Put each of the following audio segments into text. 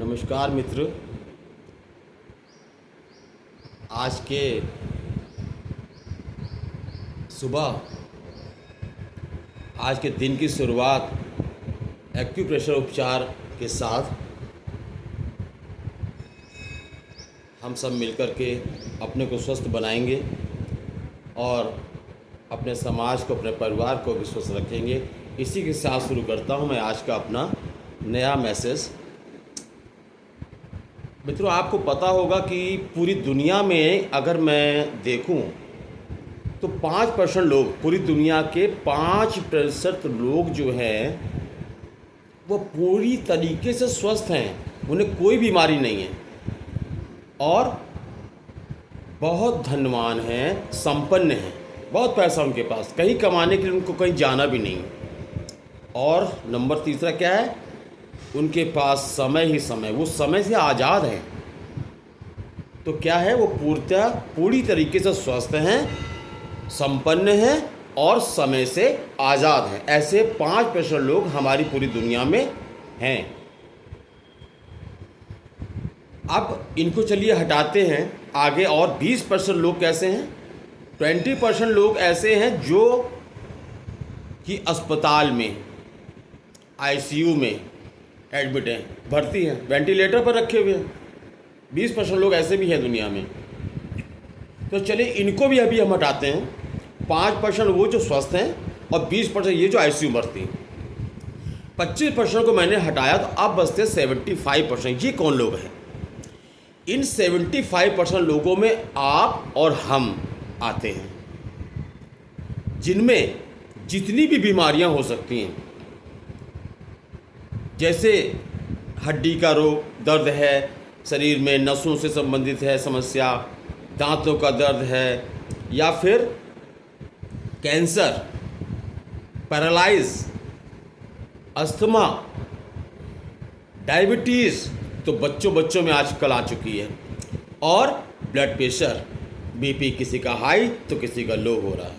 नमस्कार मित्र। आज के सुबह आज के दिन की शुरुआत एक्यूप्रेशर उपचार के साथ हम सब मिलकर के अपने को स्वस्थ बनाएंगे और अपने समाज को, अपने परिवार को भी स्वस्थ रखेंगे। इसी के साथ शुरू करता हूं मैं आज का अपना नया मैसेज। मित्रों, आपको पता होगा कि पूरी दुनिया में अगर मैं देखूं तो 5% लोग, पूरी दुनिया के 5% लोग जो हैं वो पूरी तरीके से स्वस्थ हैं, उन्हें कोई बीमारी नहीं है और बहुत धनवान हैं, संपन्न हैं, बहुत पैसा उनके पास, कहीं कमाने के लिए उनको कहीं जाना भी नहीं। और नंबर तीसरा क्या है? उनके पास समय ही समय, वो समय से आज़ाद हैं। तो क्या है? वो पूरी तरीके से स्वस्थ हैं, संपन्न हैं और समय से आज़ाद हैं। ऐसे 5% लोग हमारी पूरी दुनिया में हैं। अब इनको चलिए हटाते हैं आगे। और 20% लोग कैसे हैं? 20% लोग ऐसे हैं जो कि अस्पताल में, आईसीयू में एडमिट हैं, भर्ती हैं, वेंटिलेटर पर रखे हुए हैं। 20% लोग ऐसे भी हैं दुनिया में। तो चलिए इनको भी अभी हम हटाते हैं। 5% वो जो स्वस्थ हैं और 20% ये जो आईसीयू भर्ती हैं। 25% को मैंने हटाया तो अब बचते 75%। ये कौन लोग हैं? इन 75% लोगों में आप और हम आते हैं, जिनमें जितनी भी बीमारियां हो सकती हैं, जैसे हड्डी का रोग, दर्द है शरीर में, नसों से संबंधित है समस्या, दांतों का दर्द है, या फिर कैंसर, पैरालाइज, अस्थमा, डायबिटीज़ तो बच्चों में आजकल आ चुकी है, और ब्लड प्रेशर, बीपी किसी का हाई तो किसी का लो हो रहा है,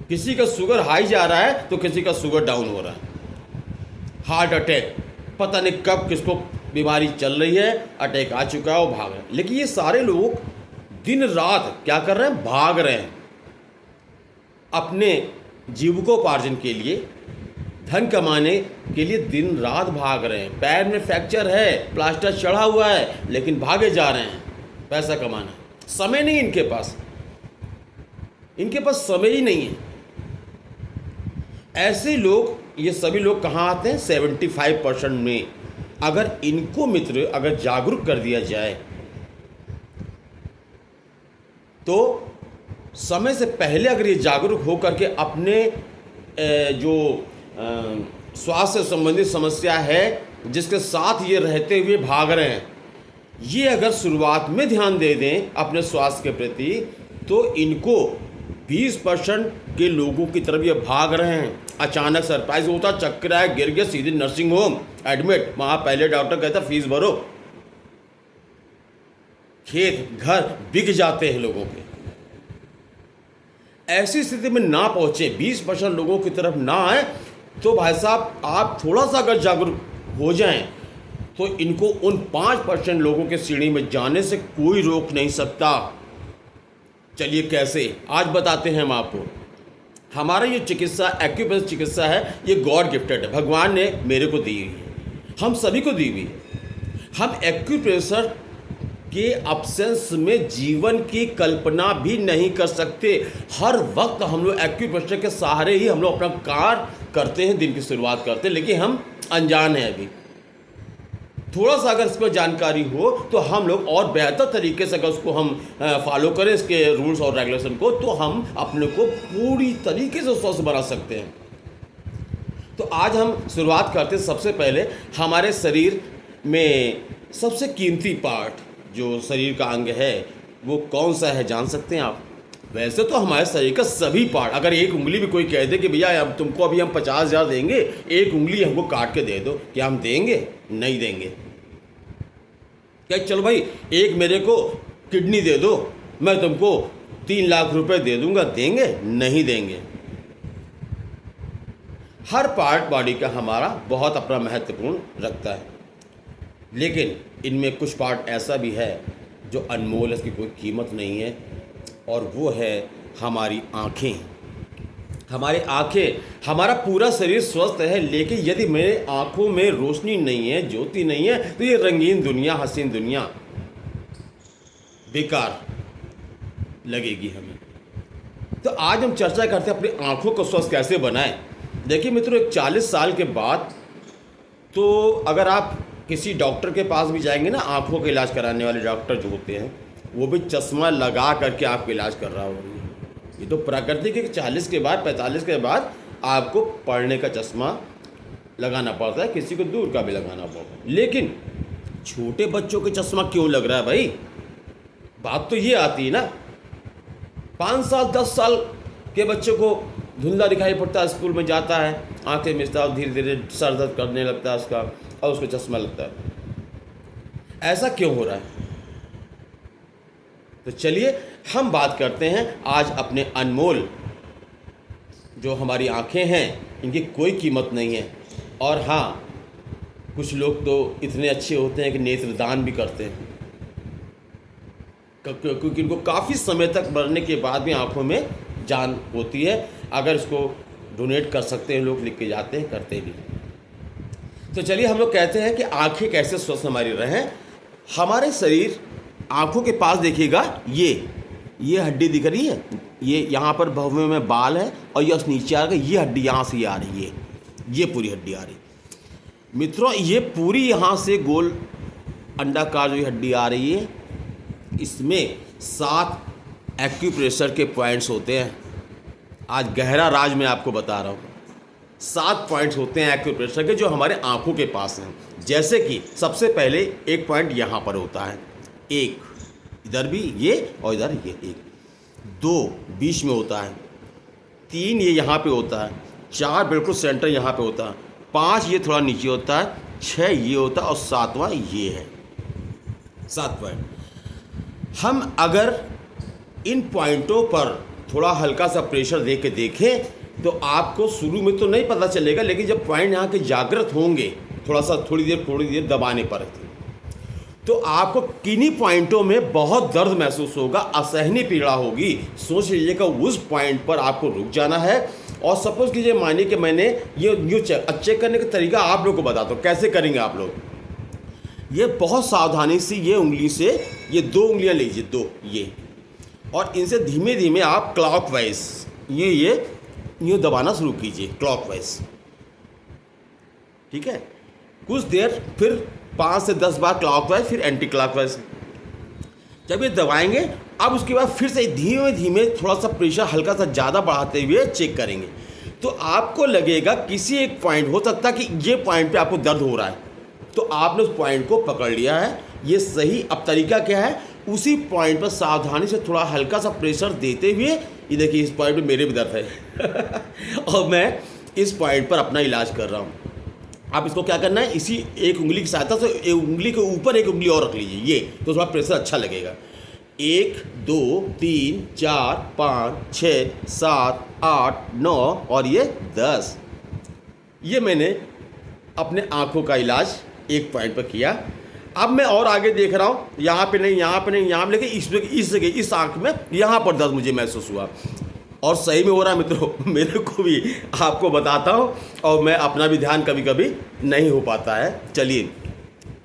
किसी का शुगर हाई जा रहा है तो किसी का शुगर डाउन हो रहा है, हार्ट अटैक, पता नहीं कब किसको बीमारी चल रही है, अटैक आ चुका है, वो भाग रहे हैं। लेकिन ये सारे लोग दिन रात क्या कर रहे हैं? भाग रहे हैं अपने जीविकोपार्जन के लिए, धन कमाने के लिए दिन रात भाग रहे हैं। पैर में फ्रैक्चर है, प्लास्टर चढ़ा हुआ है, लेकिन भागे जा रहे हैं पैसा कमाना। समय नहीं इनके पास, इनके पास समय ही नहीं है। ऐसे लोग, ये सभी लोग कहाँ आते हैं? 75% में। अगर इनको मित्र अगर जागरूक कर दिया जाए तो समय से पहले अगर ये जागरूक हो करके अपने जो स्वास्थ्य से संबंधित समस्या है जिसके साथ ये रहते हुए भाग रहे हैं, ये अगर शुरुआत में ध्यान दे दें अपने स्वास्थ्य के प्रति, तो इनको 20% के लोगों की तरफ ये भाग रहे हैं। अचानक सरप्राइज होता, चक्कर आया, गिर गया, सीधे नर्सिंग होम एडमिट। वहाँ पहले डॉक्टर कहता फीस भरो, खेत घर बिक जाते हैं लोगों के। ऐसी स्थिति में ना पहुँचे, 20% लोगों की तरफ ना आए, तो भाई साहब आप थोड़ा सा अगर जागरूक हो जाएं तो इनको उन 5% लोगों के सीढ़ी में जाने से कोई रोक नहीं सकता। चलिए कैसे, आज बताते हैं हम आपको। हमारा ये चिकित्सा, एक्यूप्रेशर चिकित्सा है, ये गॉड गिफ्टेड है, भगवान ने मेरे को दी हुई है, हम सभी को दी हुई है। हम एक्यूप्रेशर के अब्सेंस में जीवन की कल्पना भी नहीं कर सकते। हर वक्त हम लोग एक्यूप्रेशर के सहारे ही हम लोग अपना कार्य करते हैं, दिन की शुरुआत करते हैं, लेकिन हम अनजान हैं अभी। थोड़ा सा अगर इस पर जानकारी हो तो हम लोग और बेहतर तरीके से अगर उसको हम फॉलो करें, इसके रूल्स और रेगुलेशन को, तो हम अपने को पूरी तरीके से स्वस्थ बना सकते हैं। तो आज हम शुरुआत करते हैं। सबसे पहले हमारे शरीर में सबसे कीमती पार्ट जो शरीर का अंग है वो कौन सा है, जान सकते हैं आप? वैसे तो हमारे शरीर का सभी पार्ट, अगर एक उंगली भी कोई कह दे कि भैया अब तुमको अभी हम 50,000 देंगे, एक उंगली हमको काट के दे दो, क्या हम देंगे? नहीं देंगे। क्या चलो भाई एक मेरे को किडनी दे दो, मैं तुमको 3 लाख रुपए दे दूंगा, देंगे? नहीं देंगे। हर पार्ट बॉडी का हमारा बहुत अपना महत्वपूर्ण रखता है। लेकिन इनमें कुछ पार्ट ऐसा भी है जो अनमोल है, इसकी कोई कीमत नहीं है, और वो है हमारी आँखें। हमारी आँखें, हमारा पूरा शरीर स्वस्थ है, लेकिन यदि मेरे आँखों में रोशनी नहीं है, ज्योति नहीं है, तो ये रंगीन दुनिया, हसीन दुनिया बेकार लगेगी हमें। तो आज हम चर्चा करते हैं अपनी आँखों को स्वस्थ कैसे बनाएं। देखिए मित्रों, एक 40 साल के बाद तो अगर आप किसी डॉक्टर के पास भी जाएंगे ना, आँखों का इलाज कराने वाले डॉक्टर जो होते हैं, वो भी चश्मा लगा करके आपका इलाज कर रहा होगा। ये तो प्राकृतिक है कि 40 के बाद, 45 के बाद आपको पढ़ने का चश्मा लगाना पड़ता है, किसी को दूर का भी लगाना पड़ता है। लेकिन छोटे बच्चों के चश्मा क्यों लग रहा है भाई? बात तो ये आती है ना, 5 साल 10 साल के बच्चे को धुंधला दिखाई पड़ता है, स्कूल में जाता है, आंखें मिचता है, धीरे धीरे सर दर्द करने लगता है उसका, और उसको चश्मा लगता है। ऐसा क्यों हो रहा है? तो चलिए हम बात करते हैं आज अपने अनमोल जो हमारी आंखें हैं, इनकी कोई कीमत नहीं है। और हाँ, कुछ लोग तो इतने अच्छे होते हैं कि नेत्रदान भी करते हैं, क्योंकि इनको काफ़ी समय तक मरने के बाद भी आंखों में जान होती है। अगर इसको डोनेट कर सकते हैं लोग, लिख के जाते हैं, करते भी। तो चलिए हम लोग कहते हैं कि आंखें कैसे स्वस्थ हमारी रहें। हमारे शरीर, आंखों के पास देखिएगा, ये हड्डी दिख रही है, ये यहाँ पर भौहों में बाल है, और ये नीचे आ गई, ये हड्डी यहाँ से आ रही है, ये पूरी हड्डी आ रही। मित्रों, ये पूरी यहाँ से गोल अंडाकार जो हड्डी आ रही है, इसमें 7 एक्यूप्रेशर के पॉइंट्स होते हैं। आज गहरा राज मैं आपको बता रहा हूँ। 7 पॉइंट्स होते हैं एक्यूप्रेशर के, जो हमारे आंखों के पास हैं। जैसे कि सबसे पहले एक पॉइंट यहाँ पर होता है, एक इधर भी ये, और इधर ये, एक 2 बीच में होता है, 3 ये यहाँ पे होता है, 4 बिल्कुल सेंटर यहाँ पे होता है, 5 ये थोड़ा नीचे होता है, 6 ये होता है, और 7वां ये है। 7 पॉइंट। हम अगर इन पॉइंटों पर थोड़ा हल्का सा प्रेशर दे के देखें तो आपको शुरू में तो नहीं पता चलेगा, लेकिन जब पॉइंट यहाँ के जागृत होंगे, थोड़ी देर दबाने पर, तो आपको किन्हीं पॉइंटों में बहुत दर्द महसूस होगा, असहनीय पीड़ा होगी। सोच लीजिएगा, उस पॉइंट पर आपको रुक जाना है। और सपोज कीजिए, मानिए कि मैंने ये चेक करने का तरीका आप लोग को बताता हूँ, कैसे करेंगे आप लोग। ये बहुत सावधानी से, ये उंगली से, ये 2 उंगलियां लीजिए, 2 ये, और इनसे धीमे धीमे आप क्लॉकवाइज ये यूँ दबाना शुरू कीजिए, क्लॉकवाइज। ठीक है, कुछ देर, फिर 5 से 10 बार क्लॉकवाइज, फिर एंटी क्लॉकवाइज। जब ये दबाएंगे, अब उसके बाद फिर से धीमे धीमे थोड़ा सा प्रेशर हल्का सा ज़्यादा बढ़ाते हुए चेक करेंगे, तो आपको लगेगा किसी एक पॉइंट, हो सकता है कि ये पॉइंट पे आपको दर्द हो रहा है, तो आपने उस पॉइंट को पकड़ लिया है, ये सही। अब तरीका क्या है, उसी पॉइंट पर सावधानी से थोड़ा हल्का सा प्रेशर देते हुए, ये देखिए इस पॉइंट पे मेरे भी दर्द है और मैं इस पॉइंट पर अपना इलाज कर रहा हूँ। आप इसको क्या करना है, इसी एक उंगली की सहायता से एक उंगली के ऊपर एक उंगली और रख लीजिए, ये तो थोड़ा प्रेशर अच्छा लगेगा। 1 2 3 4 5 6 7 8 9 और ये 10। ये मैंने अपने आँखों का इलाज एक पॉइंट पर किया। अब मैं और आगे देख रहा हूँ, यहाँ पे नहीं, यहाँ पे नहीं, यहाँ पे, लेकिन इस जगह, इस आँख में यहाँ पर दर्द मुझे महसूस हुआ, और सही में हो रहा है मित्रों। मेरे को भी आपको बताता हूँ, और मैं अपना भी ध्यान कभी कभी नहीं हो पाता है। चलिए,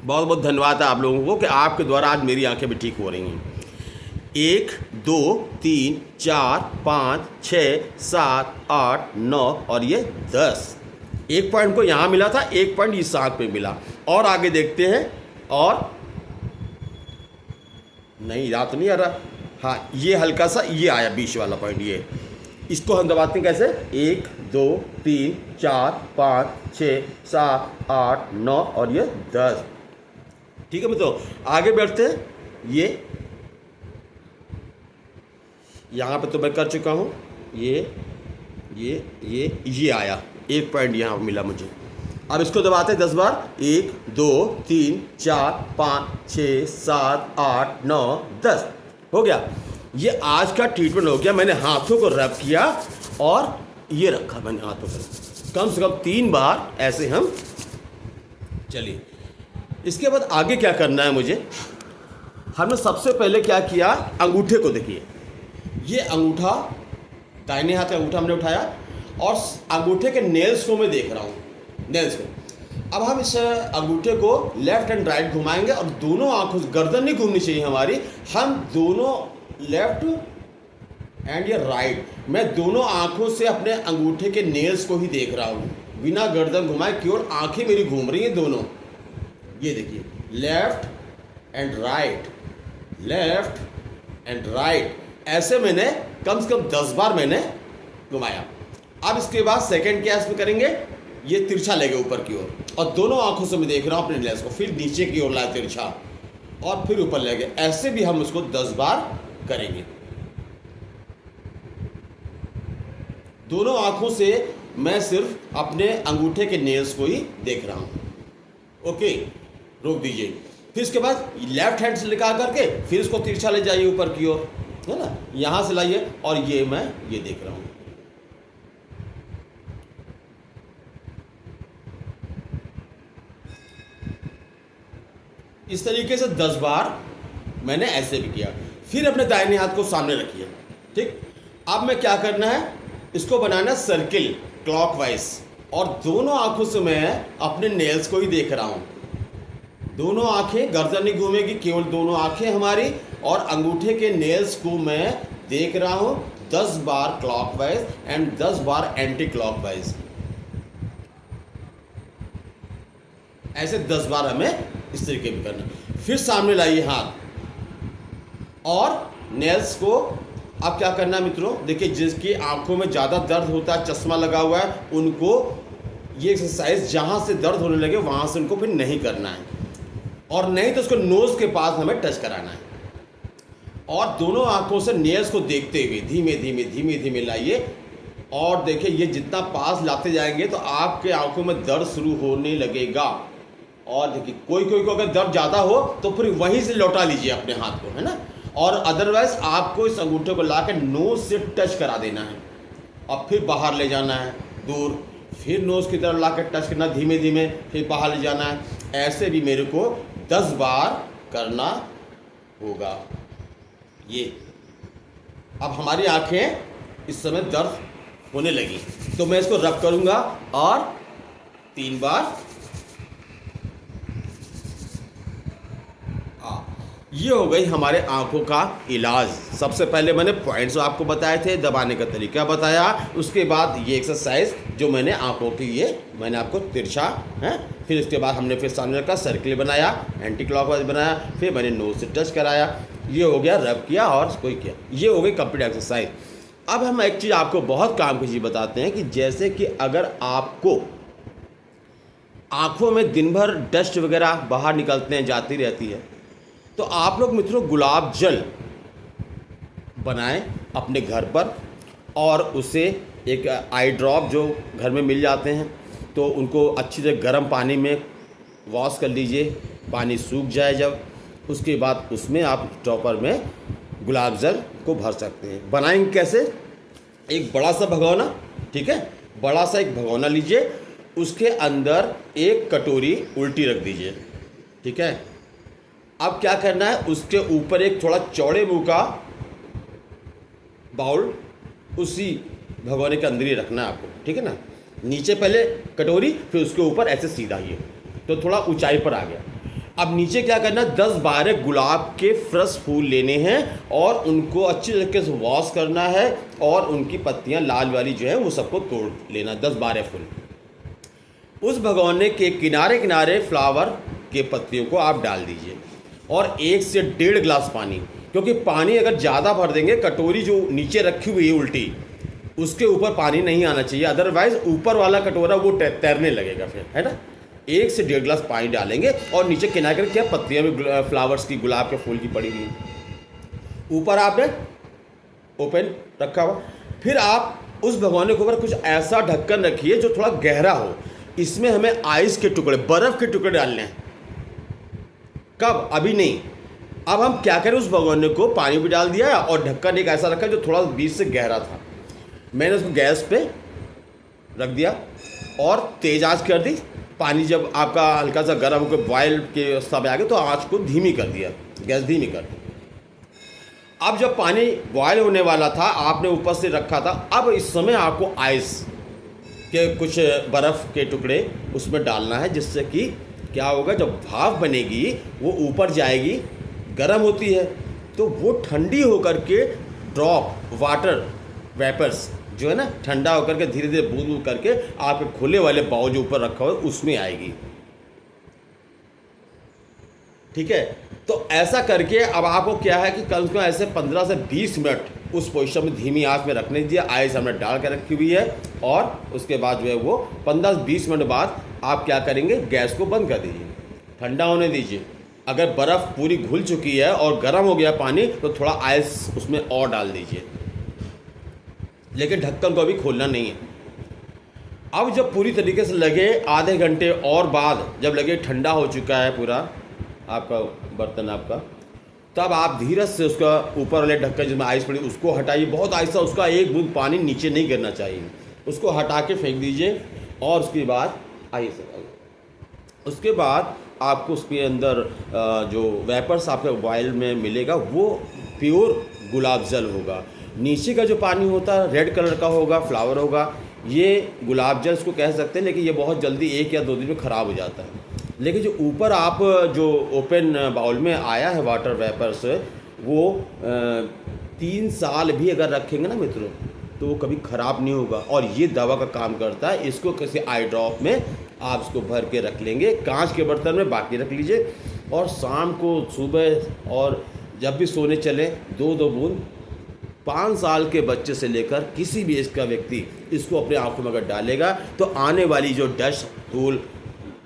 बहुत बहुत धन्यवाद है आप लोगों को कि आपके द्वारा आज मेरी आंखें भी ठीक हो रही हैं। 1 2 3 4 5 6 7 8 9 और ये 10। एक पॉइंट को यहाँ मिला था, एक पॉइंट इस आँख पे मिला। और आगे देखते हैं, और नहीं, याद तो नहीं आ रहा। हाँ, ये हल्का सा ये आया, बीच वाला पॉइंट, ये इसको हम दबाते हैं कैसे, 1 2 3 4 5 6 7 8 9 और ये 10। ठीक है मित्रों, आगे बैठते हैं। ये यहाँ पे तो मैं कर चुका हूँ, ये आया, एक पॉइंट यहाँ मिला मुझे। अब इसको दबाते हैं 10 बार, 1 2 3 4 5 6 7 8 9 10। हो गया, ये आज का ट्रीटमेंट हो गया। मैंने हाथों को रब किया और ये रखा मैंने हाथों पर, कम से कम 3 बार ऐसे हम। चलिए, इसके बाद आगे क्या करना है मुझे, हमने सबसे पहले क्या किया, अंगूठे को देखिए, ये अंगूठा दाहिने हाथ का अंगूठा हमने उठाया और अंगूठे के नेल्स को मैं देख रहा हूँ, नेल्स को। अब हम इस अंगूठे को लेफ्ट एंड राइट घुमाएंगे और दोनों आंखों से, गर्दन नहीं घूमनी चाहिए हमारी, हम दोनों लेफ्ट एंड या राइट, मैं दोनों आंखों से अपने अंगूठे के नेल्स को ही देख रहा हूँ, बिना गर्दन घुमाए, केवल आंखें मेरी घूम रही हैं दोनों। ये देखिए, left and right, left and right, ऐसे मैंने कम से कम 10 बार मैंने घुमाया। अब इसके बाद सेकंड क्या इसमें करेंगे, ये तिरछा लेंगे ऊपर की ओर और दोनों आंखों से मैं देख रहा हूँ अपने लेंस को, फिर नीचे की ओर लाए तिरछा और फिर ऊपर लेंगे, ऐसे भी हम उसको 10 बार करेंगे। दोनों आंखों से मैं सिर्फ अपने अंगूठे के नेल्स को ही देख रहा हूँ। ओके, रोक दीजिए। फिर इसके बाद लेफ्ट हैंड से लिखा करके फिर इसको तिरछा ले जाइए ऊपर की ओर, है ना, यहाँ से लाइए और ये मैं ये देख रहा हूँ। इस तरीके से 10 बार मैंने ऐसे भी किया। फिर अपने दाहिने हाथ को सामने रखिए, ठीक। अब मैं क्या करना है, इसको बनाना सर्किल क्लॉकवाइज और दोनों आंखों से मैं अपने नेल्स को ही देख रहा हूँ। दोनों आंखें, गर्दन नहीं घूमेगी, केवल दोनों आंखें हमारी, और अंगूठे के नेल्स को मैं देख रहा हूँ 10 बार क्लॉकवाइज एंड 10 बार एंटी क्लॉकवाइज। ऐसे 10 बार हमें इस तरीके भी करना। फिर सामने लाइए हाथ और नेल्स को। अब क्या करना है मित्रों, देखिए, जिसकी आंखों में ज़्यादा दर्द होता है, चश्मा लगा हुआ है, उनको ये एक्सरसाइज जहाँ से दर्द होने लगे वहाँ से उनको फिर नहीं करना है, और नहीं तो उसको नोज़ के पास हमें टच कराना है। और दोनों आंखों से नेल्स को देखते हुए धीमे धीमे धीमे धीमे लाइए और देखिए, ये जितना पास लाते जाएंगे तो आपके आंखों में दर्द शुरू होने लगेगा। और देखिए, कोई कोई को अगर दर्द ज़्यादा हो तो फिर वहीं से लौटा लीजिए अपने हाथ को, है ना, और अदरवाइज आपको इस अंगूठे को ला के नोज़ से टच करा देना है और फिर बाहर ले जाना है दूर, फिर नोज़ की तरफ ला के टच करना धीमे धीमे, फिर बाहर ले जाना है। ऐसे भी मेरे को 10 बार करना होगा। ये अब हमारी आंखें इस समय दर्द होने लगी तो मैं इसको रब करूँगा और 3 बार। ये हो गई हमारे आंखों का इलाज। सबसे पहले मैंने पॉइंट्स आपको बताए थे, दबाने का तरीका बताया, उसके बाद ये एक्सरसाइज जो मैंने आंखों की, ये मैंने आपको तिरछा है, फिर उसके बाद हमने फिर सामने का सर्किल बनाया, एंटी क्लॉकवाइज बनाया, फिर मैंने नोज से टच कराया, ये हो गया, रब किया और कोई किया, ये हो गई कंप्लीट एक्सरसाइज। अब हम एक चीज़ आपको बहुत काम की चीज़ बताते हैं कि जैसे कि अगर आपको आँखों में दिन भर डस्ट वगैरह बाहर निकलते हैं, जाती रहती है, तो आप लोग मित्रों गुलाब जल बनाएं अपने घर पर और उसे एक आई ड्रॉप जो घर में मिल जाते हैं तो उनको अच्छी तरह गर्म पानी में वॉश कर लीजिए, पानी सूख जाए जब, उसके बाद उसमें आप ड्रॉपर में गुलाब जल को भर सकते हैं। बनाएंगे कैसे, एक बड़ा सा भगोना, ठीक है, बड़ा सा एक भगोना लीजिए, उसके अंदर एक कटोरी उल्टी रख दीजिए, ठीक है। अब क्या करना है, उसके ऊपर एक थोड़ा चौड़े मुंह का बाउल उसी भगोने के अंदर ही रखना है आपको, ठीक है ना। नीचे पहले कटोरी, फिर उसके ऊपर ऐसे सीधा, ये तो थोड़ा ऊंचाई पर आ गया। अब नीचे क्या करना है, 10-12 गुलाब के फ्रेश फूल लेने हैं और उनको अच्छी तरीके से वॉश करना है और उनकी पत्तियां लाल वाली जो है वो सबको तोड़ लेना, 10-12 फूल। उस भगोने के किनारे किनारे फ्लावर के पत्तियों को आप डाल दीजिए और 1 से 1.5 गिलास पानी, क्योंकि पानी अगर ज़्यादा भर देंगे, कटोरी जो नीचे रखी हुई है उल्टी, उसके ऊपर पानी नहीं आना चाहिए, अदरवाइज ऊपर वाला कटोरा वो तैरने लगेगा फिर, है ना। 1 से 1.5 गिलास पानी डालेंगे और नीचे किनारे क्या पत्तियाँ भी फ्लावर्स की, गुलाब के फूल की पड़ी हुई, ऊपर आपने ओपन रखा हुआ। फिर आप उस भगोने के ऊपर कुछ ऐसा ढक्कन रखिए जो थोड़ा गहरा हो, इसमें हमें आइस के टुकड़े, बर्फ़ के टुकड़े डालने हैं। कब, अभी नहीं, अब हम क्या करें, उस भगोने को पानी भी डाल दिया और ढक्कन एक ऐसा रखा जो थोड़ा बीच से गहरा था, मैंने उसको गैस पे रख दिया और तेज़ आंच कर दी, पानी जब आपका हल्का सा गर्म होकर बॉयल के अवस्था में आ गया तो आँच को धीमी कर दिया, गैस धीमी कर दी। अब जब पानी बॉयल होने वाला था, आपने ऊपर से रखा था, अब इस समय आपको आइस के कुछ बर्फ़ के टुकड़े उसमें डालना है, जिससे कि क्या होगा, जब भाप बनेगी वो ऊपर जाएगी, गर्म होती है तो वो ठंडी होकर के ड्रॉप वाटर वेपर्स जो है ना, ठंडा होकर के धीरे धीरे बूंद बूंद करके आपके खुले वाले बाउल जो ऊपर रखा हुआ है उसमें आएगी। ठीक है, तो ऐसा करके अब आपको क्या है कि कम से कम ऐसे 15 से 20 मिनट उस पोजीशन में धीमी आंच में रखने दीजिए। आइस हमने डाल कर रखी हुई है और उसके बाद जो है वो 15 से 20 मिनट बाद आप क्या करेंगे, गैस को बंद कर दीजिए, ठंडा होने दीजिए। अगर बर्फ़ पूरी घुल चुकी है और गर्म हो गया पानी तो थोड़ा आइस उसमें और डाल दीजिए, लेकिन ढक्कन को अभी खोलना नहीं है। अब जब पूरी तरीके से लगे आधे घंटे और बाद जब लगे ठंडा हो चुका है पूरा आपका बर्तन आपका, तब आप धीरे से उसका ऊपर वाले ढक्कन जिसमें आइस पड़ी उसको हटाइए, बहुत आहिस्ता, उसका एक बूंद पानी नीचे नहीं गिरना चाहिए, उसको हटा के फेंक दीजिए। और उसके बाद आइए उसके बाद आपको उसके अंदर जो वेपर्स आपके बॉयल में मिलेगा वो प्योर गुलाब जल होगा। नीचे का जो पानी होता है रेड कलर का होगा, फ्लावर होगा, ये गुलाब जल इसको कह सकते हैं, लेकिन ये बहुत जल्दी 1 या 2 दिन में ख़राब हो जाता है। लेकिन जो ऊपर आप जो ओपन बाउल में आया है वाटर वेपर्स, वो 3 साल भी अगर रखेंगे ना मित्रों तो वो कभी ख़राब नहीं होगा। और ये दवा का काम करता है। इसको किसी आई ड्रॉप में आप इसको भर के रख लेंगे, कांच के बर्तन में बाकी रख लीजिए, और शाम को सुबह और जब भी सोने चले 2-2 बूंद 5 साल के बच्चे से लेकर किसी भी एज का व्यक्ति इसको अपने आँखों में अगर डालेगा तो आने वाली जो डस्ट, धूल,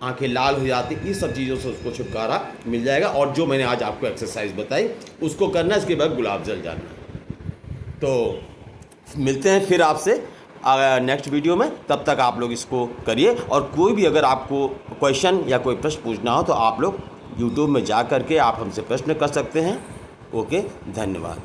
आंखें लाल हो जाती, इस सब चीज़ों से उसको छुटकारा मिल जाएगा। और जो मैंने आज आपको एक्सरसाइज बताई उसको करना, इसके बाद गुलाब जल जाना। तो मिलते हैं फिर आपसे नेक्स्ट वीडियो में, तब तक आप लोग इसको करिए। और कोई भी अगर आपको क्वेश्चन या कोई प्रश्न पूछना हो तो आप लोग यूट्यूब में जा कर के आप हमसे प्रश्न कर सकते हैं। ओके, धन्यवाद।